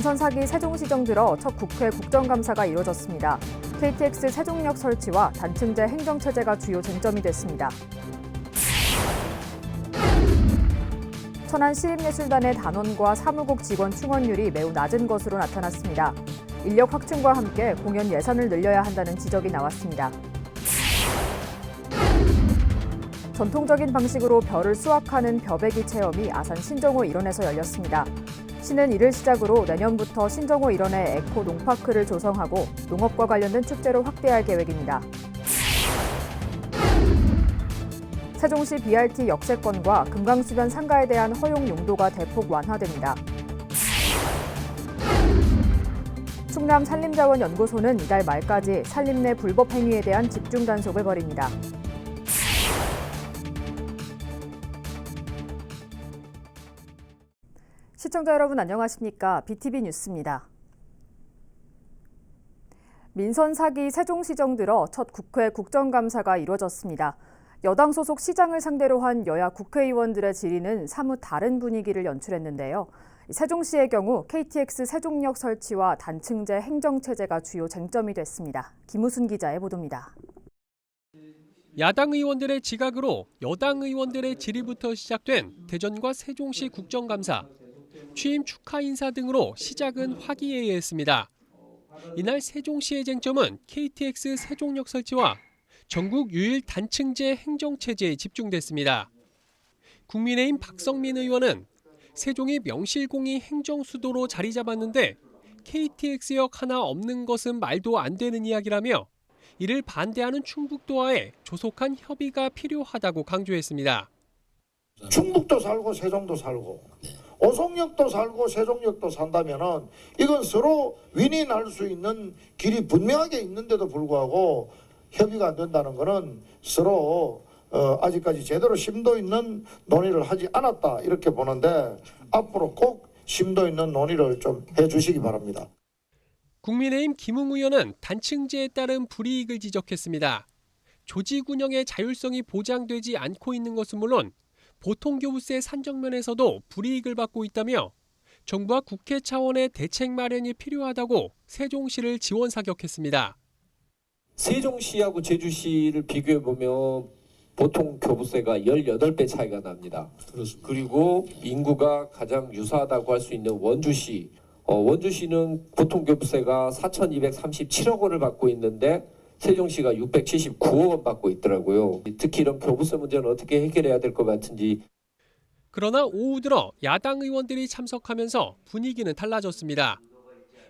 민선 사기 세종시정 들어 첫 국회 국정감사가 이뤄졌습니다. KTX 세종역 설치와 단층제 행정체제가 주요 쟁점이 됐습니다. 천안시립예술단의 단원과 사무국 직원 충원율이 매우 낮은 것으로 나타났습니다. 인력 확충과 함께 공연 예산을 늘려야 한다는 지적이 나왔습니다. 전통적인 방식으로 벼를 수확하는 벼베기 체험이 아산 신정호 일원에서 열렸습니다. 시는 이를 시작으로 내년부터 신정호 일원에 에코 농파크를 조성하고 농업과 관련된 축제로 확대할 계획입니다. 세종시 BRT 역세권과 금강수변 상가에 대한 허용 용도가 대폭 완화됩니다. 충남 산림자원연구소는 이달 말까지 산림 내 불법 행위에 대한 집중 단속을 벌입니다. 시청자 여러분 안녕하십니까? BTV 뉴스입니다. 민선 사기 세종시정 들어 첫 국회 국정감사가 이뤄졌습니다. 여당 소속 시장을 상대로 한 여야 국회의원들의 질의는 사뭇 다른 분위기를 연출했는데요. 세종시의 경우 KTX 세종역 설치와 단층제 행정체제가 주요 쟁점이 됐습니다. 김우순 기자의 보도입니다. 야당 의원들의 지각으로 여당 의원들의 질의부터 시작된 대전과 세종시 국정감사. 취임 축하 인사 등으로 시작은 화기애애했습니다. 이날 세종시의 쟁점은 KTX 세종역 설치와 전국 유일 단층제 행정체제에 집중됐습니다. 국민의힘 박성민 의원은 세종이 명실공히 행정수도로 자리 잡았는데 KTX역 하나 없는 것은 말도 안 되는 이야기라며 이를 반대하는 충북도와의 조속한 협의가 필요하다고 강조했습니다. 충북도 살고 세종도 살고 오송역도 살고 세종역도 산다면은 이건 서로 윈윈할 수 있는 길이 분명하게 있는데도 불구하고 협의가 안 된다는 것은 서로 아직까지 제대로 심도 있는 논의를 하지 않았다 이렇게 보는데 앞으로 꼭 심도 있는 논의를 좀 해주시기 바랍니다. 국민의힘 김웅 의원은 단층제에 따른 불이익을 지적했습니다. 조직 운영의 자율성이 보장되지 않고 있는 것은 물론 보통교부세 산정면에서도 불이익을 받고 있다며 정부와 국회 차원의 대책 마련이 필요하다고 세종시를 지원 사격했습니다. 세종시하고 제주시를 비교해보면 보통 교부세가 18배 차이가 납니다. 그렇습니다. 그리고 인구가 가장 유사하다고 할 수 있는 원주시. 원주시는 보통 교부세가 4,237억 원을 받고 있는데 세종시가 679억 원 받고 있더라고요. 특히 이런 교부세 문제는 어떻게 해결해야 될 것 같은지. 그러나 오후 들어 야당 의원들이 참석하면서 분위기는 달라졌습니다.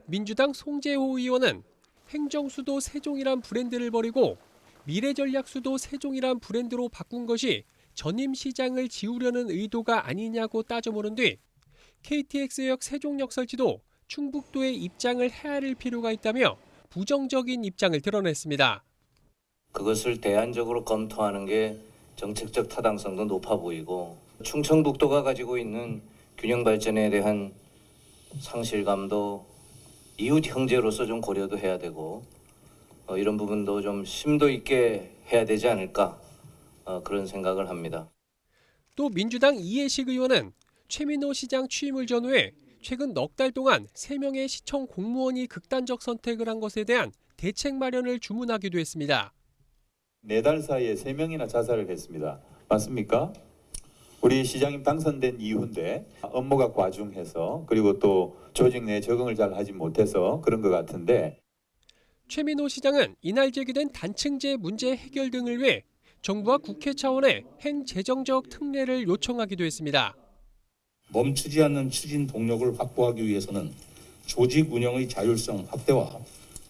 민주당 송재호 의원은 행정수도 세종이란 브랜드를 버리고 미래전략수도 세종이란 브랜드로 바꾼 것이 전임 시장을 지우려는 의도가 아니냐고 따져보는 뒤 KTX역 세종역 설치도 충북도의 입장을 헤아릴 필요가 있다며 부정적인 입장을 드러냈습니다. 그것을 대안적으로 검토하는 게 정책적 타당성도 높아 보이고 충청북도가 가지고 있는 균형 발전에 대한 상실감도 이웃 형제로서 좀 고려도 해야 되고 이런 부분도 좀 심도 있게 해야 되지 않을까 그런 생각을 합니다. 또 민주당 이해식 의원은 최민호 시장 취임을 전후해 최근 넉 달 동안 3명의 시청 공무원이 극단적 선택을 한 것에 대한 대책 마련을 주문하기도 했습니다. 4달 사이에 3명이나 자살을 했습니다. 맞습니까? 우리 시장님 당선된 이유인데 업무가 과중해서 그리고 또 조직 내 적응을 잘 하지 못해서 그런 것 같은데. 최민호 시장은 이날 제기된 단층제 문제 해결 등을 위해 정부와 국회 차원의 행재정적 특례를 요청하기도 했습니다. 멈추지 않는 추진 동력을 확보하기 위해서는 조직 운영의 자율성 확대와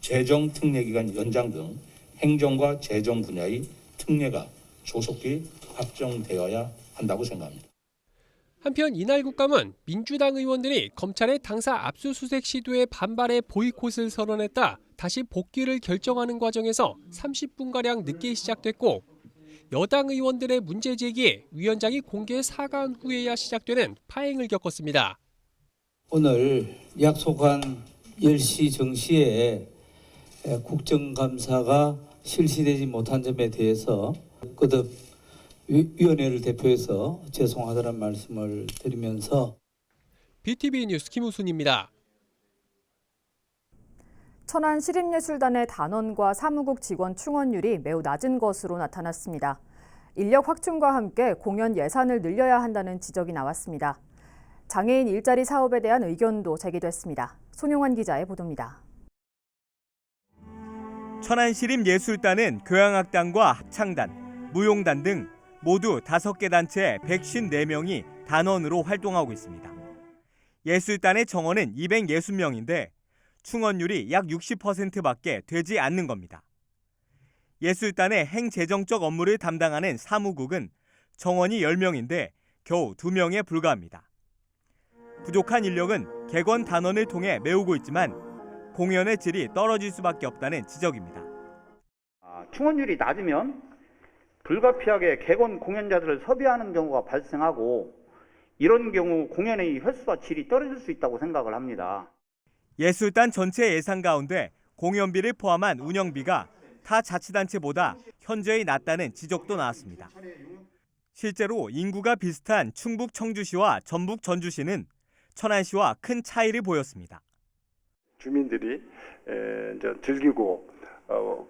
재정 특례 기간 연장 등 행정과 재정 분야의 특례가 조속히 확정되어야 한다고 생각합니다. 한편 이날 국감은 민주당 의원들이 검찰의 당사 압수수색 시도에 반발해 보이콧을 선언했다 다시 복귀를 결정하는 과정에서 30분가량 늦게 시작됐고 여당 의원들의 문제 제기에 위원장이 공개 사과한 후에야 시작되는 파행을 겪었습니다. 오늘 약속한 10시 정시에 국정감사가 실시되지 못한 점에 대해서 거듭 위원회를 대표해서 죄송하다는 말씀을 드리면서 BTV 뉴스 김우순입니다. 천안 시립예술단의 단원과 사무국 직원 충원율이 매우 낮은 것으로 나타났습니다. 인력 확충과 함께 공연 예산을 늘려야 한다는 지적이 나왔습니다. 장애인 일자리 사업에 대한 의견도 제기됐습니다. 손용환 기자의 보도입니다. 천안시립예술단은 교향악단과 합창단, 무용단 등 모두 5개 단체 154명이 단원으로 활동하고 있습니다. 예술단의 정원은 260명인데 충원율이 약 60%밖에 되지 않는 겁니다. 예술단의 행재정적 업무를 담당하는 사무국은 정원이 10명인데 겨우 2명에 불과합니다. 부족한 인력은 객원 단원을 통해 메우고 있지만 공연의 질이 떨어질 수밖에 없다는 지적입니다. 충원율이 낮으면 불가피하게 객원 공연자들을 섭외하는 경우가 발생하고 이런 경우 공연의 횟수와 질이 떨어질 수 있다고 생각을 합니다. 예술단 전체 예산 가운데 공연비를 포함한 운영비가 타 자치단체보다 현저히 낮다는 지적도 나왔습니다. 실제로 인구가 비슷한 충북 청주시와 전북 전주시는 천안시와 큰 차이를 보였습니다. 주민들이 이제 즐기고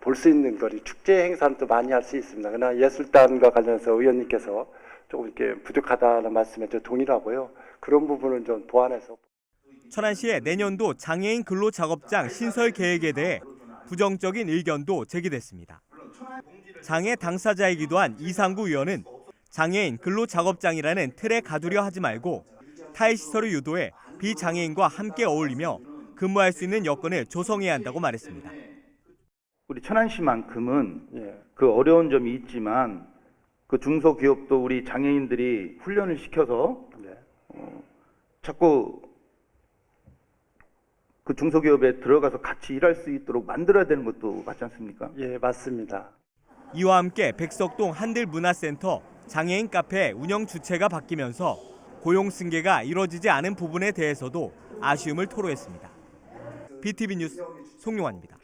볼 수 있는 거리 축제 행사는 또 많이 할 수 있습니다. 그러나 예술단과 관련해서 의원님께서 조금 이렇게 부족하다는 말씀에 저 동의하고요. 그런 부분은 좀 보완해서. 천안시의 내년도 장애인 근로작업장 신설 계획에 대해 부정적인 의견도 제기됐습니다. 장애 당사자이기도 한 이상구 의원은 장애인 근로작업장이라는 틀에 가두려 하지 말고 타의 시설을 유도해 비장애인과 함께 어울리며 근무할 수 있는 여건을 조성해야 한다고 말했습니다. 우리 천안시만큼은 그 어려운 점이 있지만 그 중소기업도 우리 장애인들이 훈련을 시켜서 자꾸 그 중소기업에 들어가서 같이 일할 수 있도록 만들어야 되는 것도 맞지 않습니까? 예, 맞습니다. 이와 함께 백석동 한들문화센터 장애인 카페 운영 주체가 바뀌면서 고용 승계가 이뤄지지 않은 부분에 대해서도 아쉬움을 토로했습니다. BTV 뉴스 송용환입니다.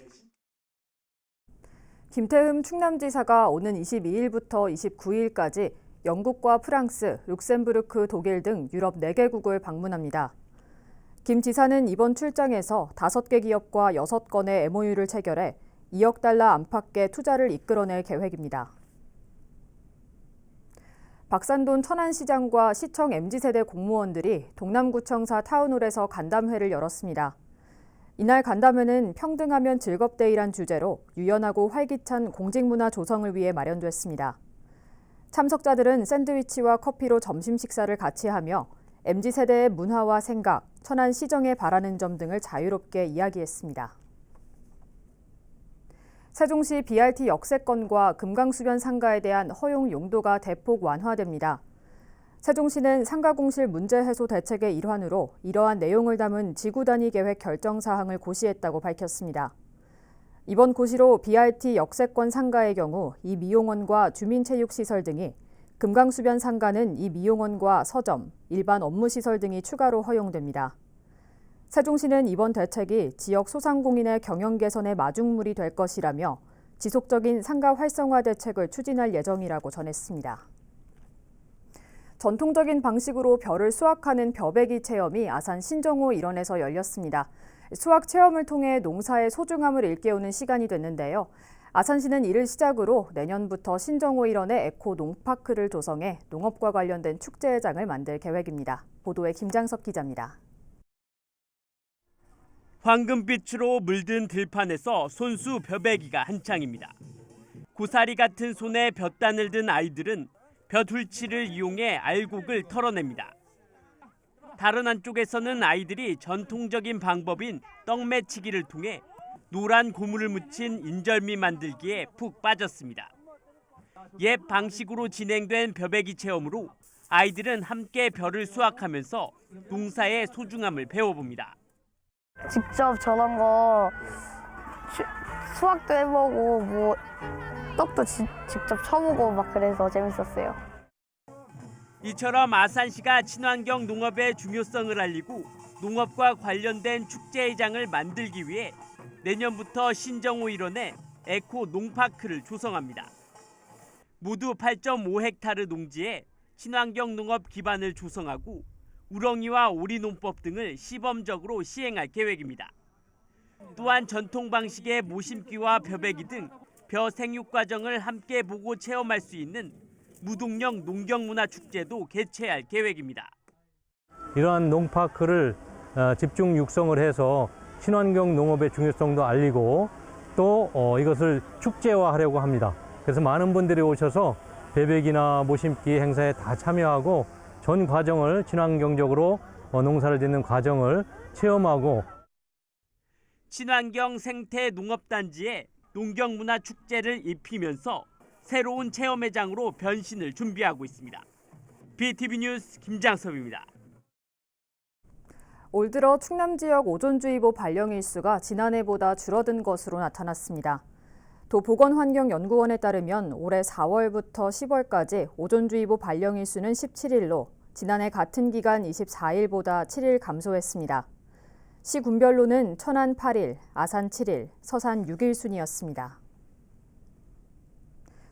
김태흠 충남지사가 오는 22일부터 29일까지 영국과 프랑스, 룩셈부르크, 독일 등 유럽 4개국을 방문합니다. 김 지사는 이번 출장에서 5개 기업과 6건의 MOU를 체결해 2억 달러 안팎의 투자를 이끌어낼 계획입니다. 박산돈 천안시장과 시청 MZ세대 공무원들이 동남구청사 타운홀에서 간담회를 열었습니다. 이날 간담회는 평등하면 즐겁데이란 주제로 유연하고 활기찬 공직문화 조성을 위해 마련됐습니다. 참석자들은 샌드위치와 커피로 점심 식사를 같이 하며 MZ세대의 문화와 생각, 천안시정에 바라는 점 등을 자유롭게 이야기했습니다. 세종시 BRT 역세권과 금강수변 상가에 대한 허용 용도가 대폭 완화됩니다. 세종시는 상가공실 문제 해소 대책의 일환으로 이러한 내용을 담은 지구단위 계획 결정 사항을 고시했다고 밝혔습니다. 이번 고시로 BRT 역세권 상가의 경우 이 미용원과 주민체육시설 등이, 금강수변 상가는 이 미용원과 서점, 일반 업무시설 등이 추가로 허용됩니다. 세종시는 이번 대책이 지역 소상공인의 경영 개선의 마중물이 될 것이라며 지속적인 상가 활성화 대책을 추진할 예정이라고 전했습니다. 전통적인 방식으로 벼를 수확하는 벼베기 체험이 아산 신정호 일원에서 열렸습니다. 수확 체험을 통해 농사의 소중함을 일깨우는 시간이 됐는데요. 아산시는 이를 시작으로 내년부터 신정호 일원의 에코 농파크를 조성해 농업과 관련된 축제장을 만들 계획입니다. 보도에 김장섭 기자입니다. 황금빛으로 물든 들판에서 손수 벼베기가 한창입니다. 고사리 같은 손에 볕단을 든 아이들은 벼둘치를 이용해 알곡을 털어냅니다. 다른 한쪽에서는 아이들이 전통적인 방법인 떡매치기를 통해 노란 고무를 묻힌 인절미 만들기에 푹 빠졌습니다. 옛 방식으로 진행된 벼베기 체험으로 아이들은 함께 벼를 수확하면서 농사의 소중함을 배워봅니다. 직접 저런 거 수확도 해보고 뭐 떡도 직접 쳐보고 막 그래서 재밌었어요. 이처럼 아산시가 친환경 농업의 중요성을 알리고 농업과 관련된 축제회장을 만들기 위해 내년부터 신정호 일원에 에코 농파크를 조성합니다. 모두 8.5헥타르 농지에 친환경 농업 기반을 조성하고 우렁이와 오리 농법 등을 시범적으로 시행할 계획입니다. 또한 전통 방식의 모심기와 벼베기 등 벼 생육 과정을 함께 보고 체험할 수 있는 무동령 농경문화축제도 개최할 계획입니다. 이러한 농파크를 집중 육성을 해서 친환경 농업의 중요성도 알리고 또 이것을 축제화하려고 합니다. 그래서 많은 분들이 오셔서 배백이나 모심기 행사에 다 참여하고 전 과정을 친환경적으로 농사를 짓는 과정을 체험하고 친환경 생태 농업단지에 농경문화축제를 입히면서 새로운 체험회장으로 변신을 준비하고 있습니다. BTV 뉴스 김장섭입니다. 올 들어 충남 지역 오존주의보 발령 일수가 지난해보다 줄어든 것으로 나타났습니다. 도보건환경연구원에 따르면 올해 4월부터 10월까지 오존주의보 발령 일수는 17일로 지난해 같은 기간 24일보다 7일 감소했습니다. 시 군별로는 천안 8일, 아산 7일, 서산 6일 순이었습니다.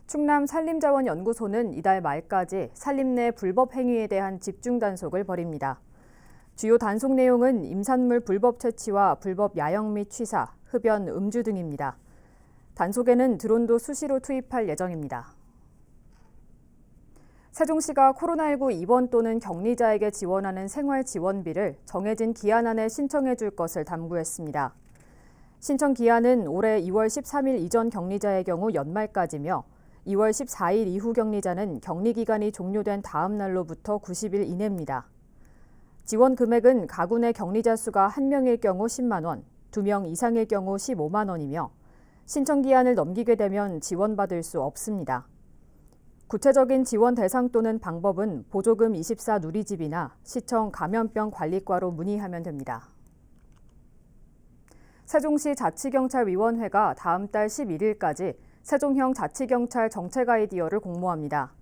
충남 산림자원연구소는 이달 말까지 산림 내 불법 행위에 대한 집중 단속을 벌입니다. 주요 단속 내용은 임산물 불법 채취와 불법 야영 및 취사, 흡연, 음주 등입니다. 단속에는 드론도 수시로 투입할 예정입니다. 세종시가 코로나19 입원 또는 격리자에게 지원하는 생활지원비를 정해진 기한 안에 신청해 줄 것을 당부했습니다. 신청 기한은 올해 2월 13일 이전 격리자의 경우 연말까지며 2월 14일 이후 격리자는 격리기간이 종료된 다음 날로부터 90일 이내입니다. 지원 금액은 가구 내 격리자 수가 1명일 경우 10만 원, 2명 이상일 경우 15만 원이며 신청 기한을 넘기게 되면 지원받을 수 없습니다. 구체적인 지원 대상 또는 방법은 보조금 24 누리집이나 시청 감염병 관리과로 문의하면 됩니다. 세종시 자치경찰위원회가 다음 달 11일까지 세종형 자치경찰 정책 아이디어를 공모합니다.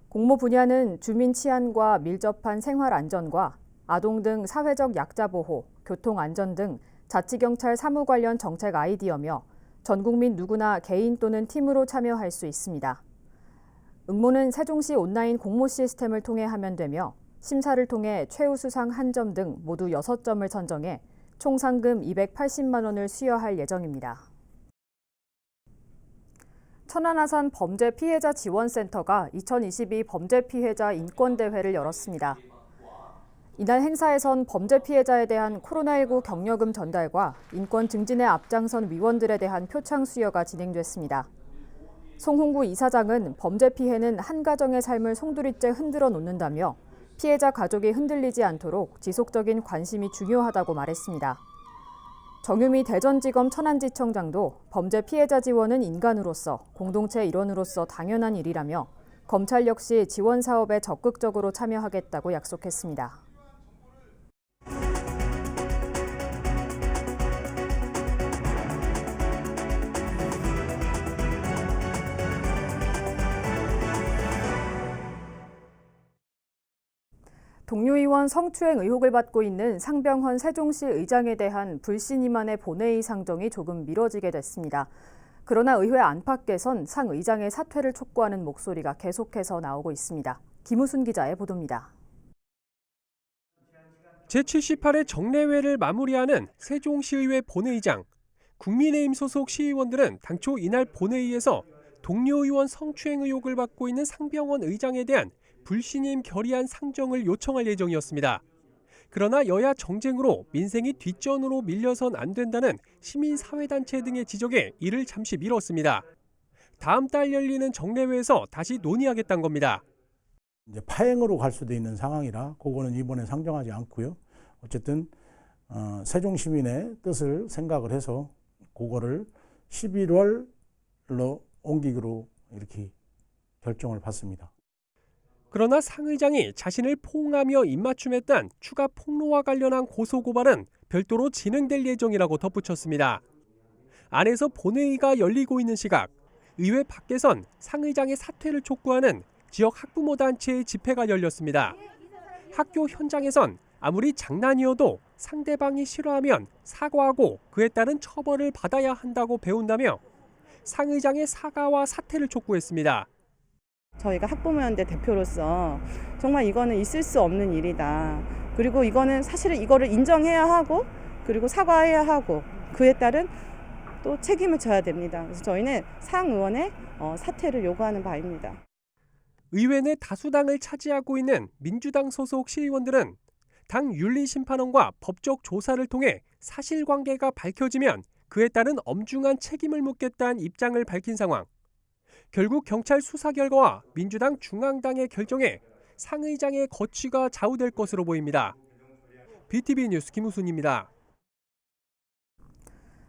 공모 분야는 주민 치안과 밀접한 생활 안전과 아동 등 사회적 약자 보호, 교통 안전 등 자치경찰 사무 관련 정책 아이디어며 전 국민 누구나 개인 또는 팀으로 참여할 수 있습니다. 응모는 세종시 온라인 공모 시스템을 통해 하면 되며 심사를 통해 최우수상 1점 등 모두 6점을 선정해 총 상금 280만 원을 수여할 예정입니다. 천안아산 범죄 피해자 지원센터가 2022 범죄 피해자 인권대회를 열었습니다. 이날 행사에선 범죄 피해자에 대한 코로나19 격려금 전달과 인권 증진에 앞장선 위원들에 대한 표창 수여가 진행됐습니다. 송홍구 이사장은 범죄 피해는 한 가정의 삶을 송두리째 흔들어 놓는다며 피해자 가족이 흔들리지 않도록 지속적인 관심이 중요하다고 말했습니다. 정유미 대전지검 천안지청장도 범죄 피해자 지원은 인간으로서 공동체 일원으로서 당연한 일이라며 검찰 역시 지원 사업에 적극적으로 참여하겠다고 약속했습니다. 동료의원 성추행 의혹을 받고 있는 상병헌 세종시 의장에 대한 불신임안의 본회의 상정이 조금 미뤄지게 됐습니다. 그러나 의회 안팎에선 상 의장의 사퇴를 촉구하는 목소리가 계속해서 나오고 있습니다. 김우순 기자의 보도입니다. 제78회 정례회를 마무리하는 세종시의회 본회의장. 국민의힘 소속 시의원들은 당초 이날 본회의에서 동료의원 성추행 의혹을 받고 있는 상병헌 의장에 대한 불신임 결의안 상정을 요청할 예정이었습니다. 그러나 여야 정쟁으로 민생이 뒷전으로 밀려선 안 된다는 시민사회단체 등의 지적에 이를 잠시 미뤘습니다. 다음 달 열리는 정례회에서 다시 논의하겠다는 겁니다. 이제 파행으로 갈 수도 있는 상황이라 그거는 이번에 상정하지 않고요. 어쨌든 세종 시민의 뜻을 생각을 해서 그거를 11월로 옮기기로 이렇게 결정을 받습니다. 그러나 상 의장이 자신을 포옹하며 입맞춤했던 추가 폭로와 관련한 고소고발은 별도로 진행될 예정이라고 덧붙였습니다. 안에서 본회의가 열리고 있는 시각, 의회 밖에선 상 의장의 사퇴를 촉구하는 지역 학부모 단체의 집회가 열렸습니다. 학교 현장에선 아무리 장난이어도 상대방이 싫어하면 사과하고 그에 따른 처벌을 받아야 한다고 배운다며 상 의장의 사과와 사퇴를 촉구했습니다. 저희가 학부모연대 대표로서 정말 이거는 있을 수 없는 일이다. 그리고 이거는 사실은 이거를 인정해야 하고 그리고 사과해야 하고 그에 따른 또 책임을 져야 됩니다. 그래서 저희는 상 의원의 사퇴를 요구하는 바입니다. 의회 내 다수당을 차지하고 있는 민주당 소속 시의원들은 당 윤리심판원과 법적 조사를 통해 사실관계가 밝혀지면 그에 따른 엄중한 책임을 묻겠다는 입장을 밝힌 상황. 결국 경찰 수사 결과와 민주당 중앙당의 결정에 상의장의 거취가 좌우될 것으로 보입니다. BTV 뉴스 김우순입니다.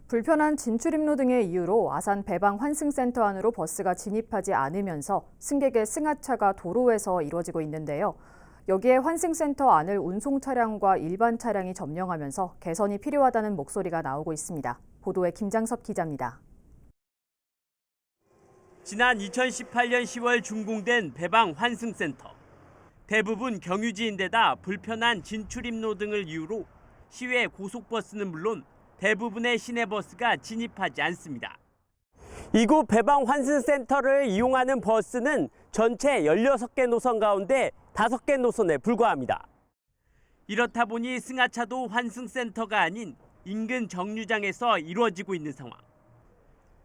불편한 진출입로 등의 이유로 아산 배방 환승센터 안으로 버스가 진입하지 않으면서 승객의 승하차가 도로에서 이루어지고 있는데요. 여기에 환승센터 안을 운송 차량과 일반 차량이 점령하면서 개선이 필요하다는 목소리가 나오고 있습니다. 보도에 김장섭 기자입니다. 지난 2018년 10월 준공된 배방 환승센터. 대부분 경유지인데다 불편한 진출입로 등을 이유로 시외 고속버스는 물론 대부분의 시내버스가 진입하지 않습니다. 이곳 배방 환승센터를 이용하는 버스는 전체 16개 노선 가운데 5개 노선에 불과합니다. 이렇다 보니 승하차도 환승센터가 아닌 인근 정류장에서 이루어지고 있는 상황.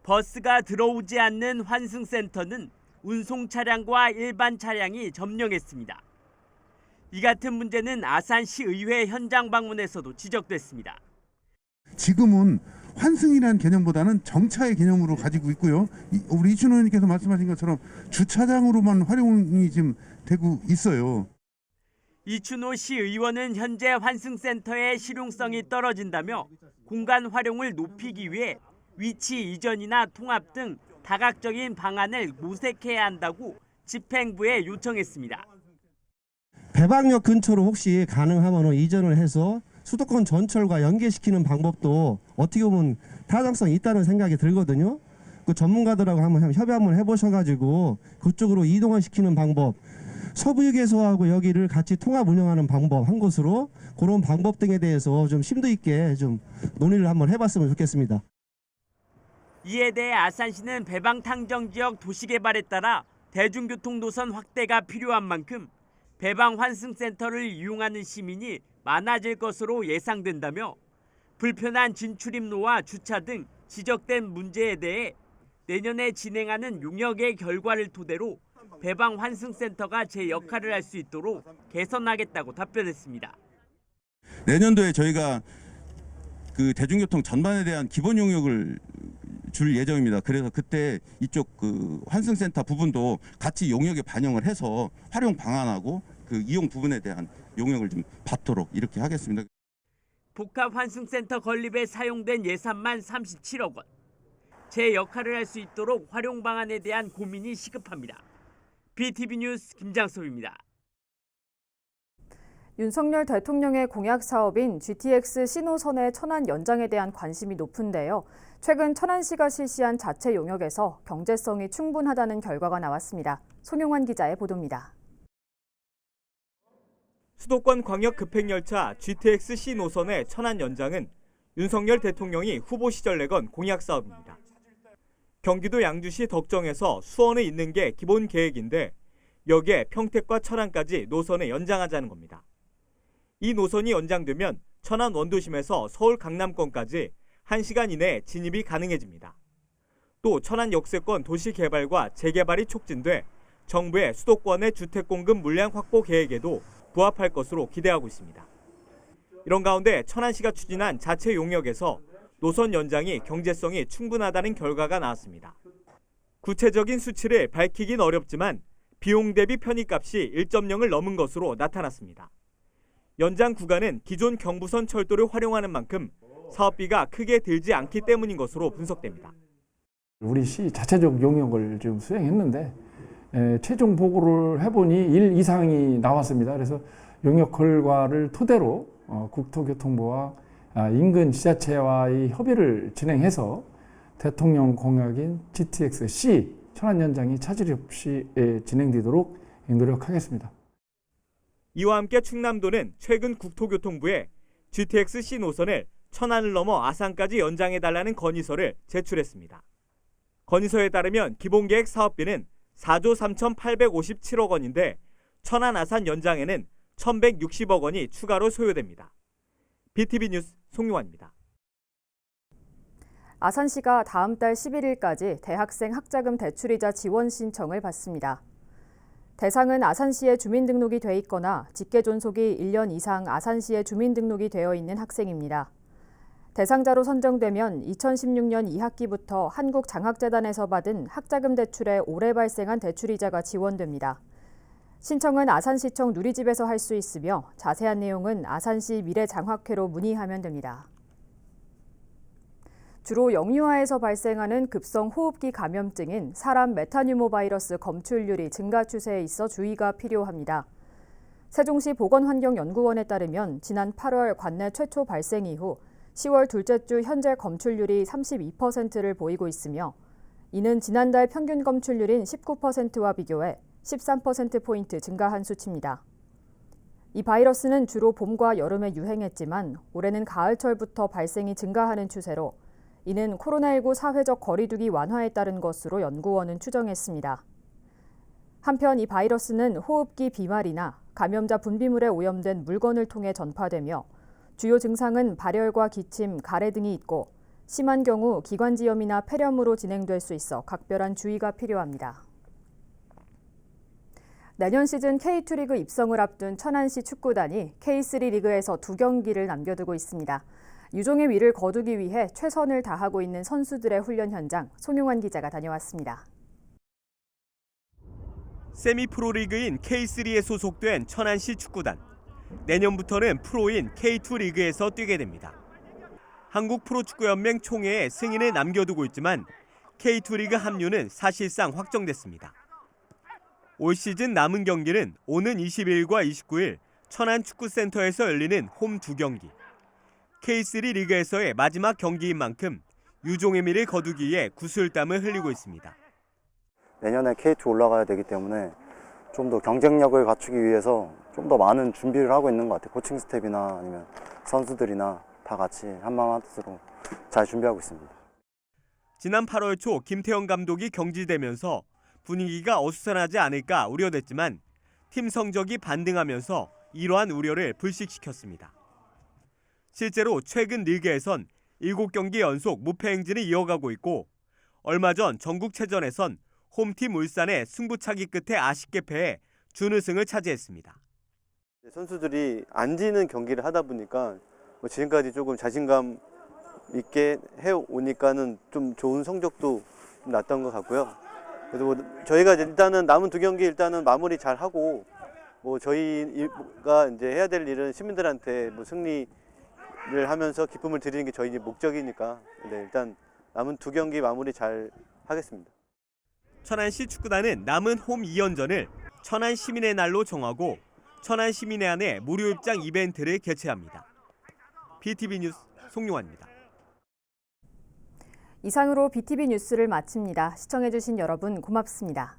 버스가 들어오지 않는 환승센터는 운송 차량과 일반 차량이 점령했습니다. 이 같은 문제는 아산시 의회 현장 방문에서도 지적됐습니다. 지금은 환승이라는 개념보다는 정차의 개념으로 가지고 있고요. 우리 이춘호 의원님께서 말씀하신 것처럼 주차장으로만 활용이 지금 되고 있어요. 이춘호 시의원은 현재 환승센터의 실용성이 떨어진다며 공간 활용을 높이기 위해 위치 이전이나 통합 등 다각적인 방안을 모색해야 한다고 집행부에 요청했습니다. 배방역 근처로 혹시 가능하면 이전을 해서 수도권 전철과 연계시키는 방법도 어떻게 보면 타당성이 있다는 생각이 들거든요. 그 전문가들하고 한번 협의 한번 해보셔가지고 그쪽으로 이동을 시키는 방법, 서부휴게소하고 여기를 같이 통합 운영하는 방법 한 곳으로 그런 방법 등에 대해서 좀 심도 있게 좀 논의를 한번 해봤으면 좋겠습니다. 이에 대해 아산시는 배방 탕정 지역 도시개발에 따라 대중교통 노선 확대가 필요한 만큼 배방 환승센터를 이용하는 시민이 많아질 것으로 예상된다며 불편한 진출입로와 주차 등 지적된 문제에 대해 내년에 진행하는 용역의 결과를 토대로 배방 환승센터가 제 역할을 할 수 있도록 개선하겠다고 답변했습니다. 내년도에 저희가 그 대중교통 전반에 대한 기본 용역을 줄 예정입니다. 그래서 그때 이쪽 그 환승센터 부분도 같이 용역에 반영을 해서 활용 방안하고 그 이용 부분에 대한 용역을 좀 받도록 이렇게 하겠습니다. 복합 환승센터 건립에 사용된 예산만 37억 원. 제 역할을 할 수 있도록 활용 방안에 대한 고민이 시급합니다. BTV 뉴스 김장섭입니다. 윤석열 대통령의 공약 사업인 GTX 신호선의 천안 연장에 대한 관심이 높은데요. 최근 천안시가 실시한 자체 용역에서 경제성이 충분하다는 결과가 나왔습니다. 송용환 기자의 보도입니다. 수도권 광역 급행열차 GTX-C 노선의 천안 연장은 윤석열 대통령이 후보 시절 내건 공약 사업입니다. 경기도 양주시 덕정에서 수원에 있는 게 기본 계획인데 여기에 평택과 천안까지 노선을 연장하자는 겁니다. 이 노선이 연장되면 천안 원도심에서 서울 강남권까지 1시간 이내에 진입이 가능해집니다. 또 천안 역세권 도시개발과 재개발이 촉진돼 정부의 수도권의 주택 공급 물량 확보 계획에도 부합할 것으로 기대하고 있습니다. 이런 가운데 천안시가 추진한 자체 용역에서 노선 연장이 경제성이 충분하다는 결과가 나왔습니다. 구체적인 수치를 밝히긴 어렵지만 비용 대비 편의값이 1.0을 넘은 것으로 나타났습니다. 연장 구간은 기존 경부선 철도를 활용하는 만큼 사업비가 크게 들지 않기 때문인 것으로 분석됩니다. 우리 시 자체적 용역을 지금 수행했는데 최종 보고를 해보니 1 이상이 나왔습니다. 그래서 용역 결과를 토대로 국토교통부와 인근 지자체와의 협의를 진행해서 대통령 공약인 GTX-C 천안 연장이 차질 없이 진행되도록 노력하겠습니다. 이와 함께 충남도는 최근 국토교통부에 GTX-C 노선을 천안을 넘어 아산까지 연장해달라는 건의서를 제출했습니다. 건의서에 따르면 기본계획 사업비는 4조 3,857억 원인데 천안 아산 연장에는 1,160억 원이 추가로 소요됩니다. BTV 뉴스 송용환입니다. 아산시가 다음 달 11일까지 대학생 학자금 대출이자 지원 신청을 받습니다. 대상은 아산시에 주민등록이 돼 있거나 직계 존속이 1년 이상 아산시에 주민등록이 되어 있는 학생입니다. 대상자로 선정되면 2016년 2학기부터 한국장학재단에서 받은 학자금 대출에 올해 발생한 대출이자가 지원됩니다. 신청은 아산시청 누리집에서 할 수 있으며 자세한 내용은 아산시 미래장학회로 문의하면 됩니다. 주로 영유아에서 발생하는 급성 호흡기 감염증인 사람 메타뉴모바이러스 검출률이 증가 추세에 있어 주의가 필요합니다. 세종시 보건환경연구원에 따르면 지난 8월 관내 최초 발생 이후 10월 둘째 주 현재 검출률이 32%를 보이고 있으며 이는 지난달 평균 검출률인 19%와 비교해 13%포인트 증가한 수치입니다. 이 바이러스는 주로 봄과 여름에 유행했지만 올해는 가을철부터 발생이 증가하는 추세로 이는 코로나19 사회적 거리두기 완화에 따른 것으로 연구원은 추정했습니다. 한편 이 바이러스는 호흡기 비말이나 감염자 분비물에 오염된 물건을 통해 전파되며 주요 증상은 발열과 기침, 가래 등이 있고 심한 경우 기관지염이나 폐렴으로 진행될 수 있어 각별한 주의가 필요합니다. 내년 시즌 K2 리그 입성을 앞둔 천안시 축구단이 K3 리그에서 2경기를 남겨두고 있습니다. 유종의 미를 거두기 위해 최선을 다하고 있는 선수들의 훈련 현장 송용환 기자가 다녀왔습니다. 세미프로리그인 K3에 소속된 천안시 축구단. 내년부터는 프로인 K2 리그에서 뛰게 됩니다. 한국 프로축구연맹 총회에 승인을 남겨두고 있지만 K2 리그 합류는 사실상 확정됐습니다. 올 시즌 남은 경기는 오는 20일과 29일 천안 축구센터에서 열리는 홈 2경기. K3 리그에서의 마지막 경기인 만큼 유종의 미를 거두기 위해 구슬땀을 흘리고 있습니다. 내년에 K2 올라가야 되기 때문에 좀 더 경쟁력을 갖추기 위해서 좀 더 많은 준비를 하고 있는 것 같아요. 코칭 스텝이나 아니면 선수들이나 다 같이 한마음 한뜻으로 잘 준비하고 있습니다. 지난 8월 초 김태형 감독이 경질되면서 분위기가 어수선하지 않을까 우려됐지만 팀 성적이 반등하면서 이러한 우려를 불식시켰습니다. 실제로 최근 리그에선 7경기 연속 무패 행진을 이어가고 있고 얼마 전 전국체전에선 홈팀 울산의 승부차기 끝에 아쉽게 패해 준우승을 차지했습니다. 선수들이 안 지는 경기를 하다 보니까 지금까지 조금 자신감 있게 해오니까는 좀 좋은 성적도 좀 났던 것 같고요. 그래도 저희가 일단은 남은 2경기 일단은 마무리 잘 하고 저희가 이제 해야 될 일은 시민들한테 승리를 하면서 기쁨을 드리는 게 저희 목적이니까 일단 남은 2경기 마무리 잘 하겠습니다. 천안시 축구단은 남은 홈 2연전을 천안 시민의 날로 정하고 천안 시민회 안에 무료 입장 이벤트를 개최합니다. BTV 뉴스 송용환입니다. 이상으로 BTV 뉴스를 마칩니다. 시청해주신 여러분 고맙습니다.